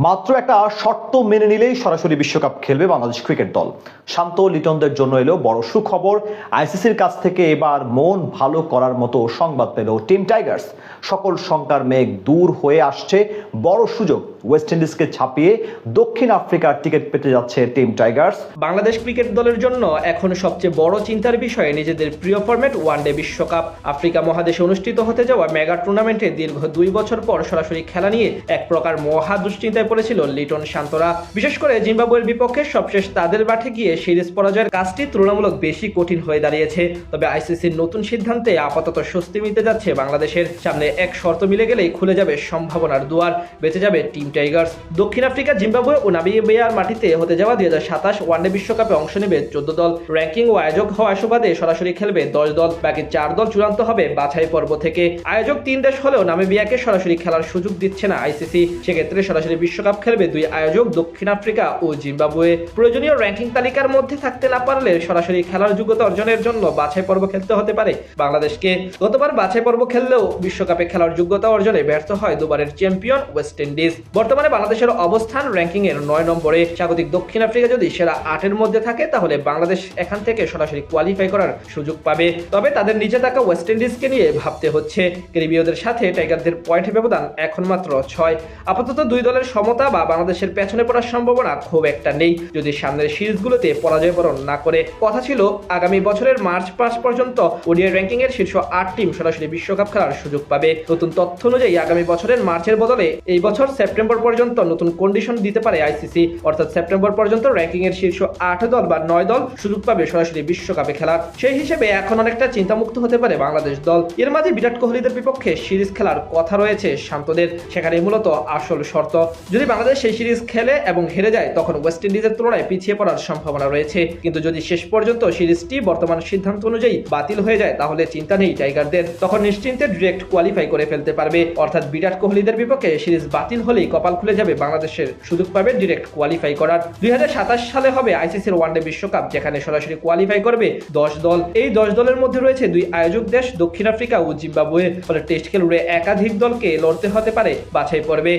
মাত্র একটা শর্ত মেনে নিলেই সরাসরি বিশ্বকাপ খেলবে বাংলাদেশ ক্রিকেট দল। শান্ত লিটনদের জন্য এলো বড় সুখবর। আইসিসির কাছ থেকে এবার মন ভালো করার মতো সংবাদ পেল টিম টাইগার্স। সকল শঙ্কার মেঘ দূর হয়ে আসছে, বড় সুযোগ। ওয়েস্ট ইন্ডিজকে ছাপিয়ে দক্ষিণ আফ্রিকার টিকিট পেতে যাচ্ছে টিম টাইগার্স। বাংলাদেশ ক্রিকেট দলের জন্য এখন সবচেয়ে বড় চিন্তার বিষয় নিজেদের প্রিয় ফরম্যাট ওয়ানডে বিশ্বকাপ। আফ্রিকা মহাদেশে অনুষ্ঠিত হতে যাওয়া মেগা টুর্নামেন্টে দীর্ঘ 2 বছর পর সরাসরি খেলা নিয়ে এক প্রকার মহা দুশ্চিন্তায় পড়েছিল লিটন শান্তরা। বিশেষ করে জিম্বাবুয়ের বিপক্ষে সবশেষ তাদের মাঠে গিয়ে সিরিজ পরাজয়ের কাজটি তুলনামূলক বেশি কঠিন হয়ে দাঁড়িয়েছে। তবে আইসিসির নতুন সিদ্ধান্তে আপাতত স্বস্তি মিলতে যাচ্ছে বাংলাদেশের। সামনে এক শর্ত মিলে গেলেই খুলে যাবে সম্ভাবনার দুয়ার, বেঁচে যাবে টিম টাইগার্স। দক্ষিণ আফ্রিকা, জিম্বাবুয়ে ও নামিবিয়ার মাটিতে হতে যাওয়া 2027 ওয়ানডে বিশ্বকাপে অংশ নেবে 14 দল। র্যাঙ্কিং ও আয়োজক হওয়া সুবাদে সরাসরি খেলবে 10 দল। বাকি 4 দল চূড়ান্ত হবে বাছাই পর্ব থেকে। আয়োজক 3 দেশ হলেও নামিবিয়াকে সরাসরি খেলার সুযোগ দিচ্ছে না আইসিসি। সেক্ষেত্রে সরাসরি বিশ্বকাপ খেলবে 2 আয়োজক, দক্ষিণ আফ্রিকা ও জিম্বাবুয়ে। প্রয়োজনীয় র্যাঙ্কিং তালিকার মধ্যে থাকতে না পারলে সরাসরি খেলার যোগ্যতা অর্জনের জন্য বাছাই পর্ব খেলতে হতে পারে বাংলাদেশকে। গতবার বাছাই পর্ব খেললেও বিশ্বকাপে খেলার যোগ্যতা অর্জনে ব্যর্থ হয় দুবারের চ্যাম্পিয়ন ওয়েস্ট ইন্ডিজ। বর্তমানে বাংলাদেশের অবস্থান র্যাঙ্কিং এর 9 নম্বরে। স্বাগতিক দক্ষিণ আফ্রিকা যদি সেরা 8-এর মধ্যে থাকে তাহলে বাংলাদেশ এখান থেকে সরাসরি কোয়ালিফাই করার সুযোগ পাবে। তবে তাদের নিচে থাকা ওয়েস্ট ইন্ডিজকে নিয়ে ভাবতে হচ্ছে। ক্যারিবীয়দের সাথে টাইগারদের পয়েন্টের ব্যবধান এখন মাত্র 6। আপাতত 2 দলের সমতা বা বাংলাদেশের পেছনে পড়ার সম্ভাবনা খুব একটা নেই যদি সামনের সিরিজগুলোতে পরাজয় বরণ না করে। কথা ছিল আগামী বছরের মার্চ 5 পর্যন্ত ওডিআই র্যাঙ্কিং এর শীর্ষ 8 টিম সরাসরি বিশ্বকাপ খেলার সুযোগ পাবে। নতুন তথ্য অনুযায়ী আগামী বছরের মার্চের বদলে এই বছর সেপ্টেম্বর পর্যন্ত নতুন কন্ডিশন দিতে পারে আইসিসি। অর্থাৎ সেপ্টেম্বর পর্যন্ত র্যাঙ্কিং এর শীর্ষ 8 দল বা 9 দল সুযোগ পাবে সরাসরি বিশ্বকাপে খেলার। সেই হিসেবে এখন অনেকটা চিন্তামুক্ত হতে পারে বাংলাদেশ দল। এর মাঝে বিরাট কোহলিদের বিপক্ষে সিরিজ খেলার কথা রয়েছে শান্তদের। সেখানে মূলত আসল শর্ত, যদি বাংলাদেশ সেই সিরিজ খেলে এবং হেরে যায় তখন ওয়েস্ট ইন্ডিজের তুলনায় পিছিয়ে পড়ার সম্ভাবনা রয়েছে। কিন্তু যদি শেষ পর্যন্ত সিরিজটি বর্তমান সিদ্ধান্ত অনুযায়ী বাতিল হয়ে যায় তাহলে চিন্তা নেই টাইগারদের। তখন নিশ্চিন্তে ডিরেক্ট কোয়ালিফাই করে ফেলতে পারবে। অর্থাৎ বিরাট কোহলিদের বিপক্ষে সিরিজ বাতিল হলেই কপাল খুলে যাবে বাংলাদেশের, সুযোগ পাবে ডিরেক্ট কোয়ালিফাই করার। 2027 সালে হবে আইসিসির ওয়ানডে বিশ্বকাপ, যেখানে সরাসরি কোয়ালিফাই করবে 10 দল। এই 10 দলের মধ্যে রয়েছে 2 আয়োজক দেশ, দক্ষিণ আফ্রিকা ও জিম্বাবুয়ে। ফলে টেস্ট খেলুড়ে একাধিক দলকে লড়তে হতে পারে বাছাই পর্বে।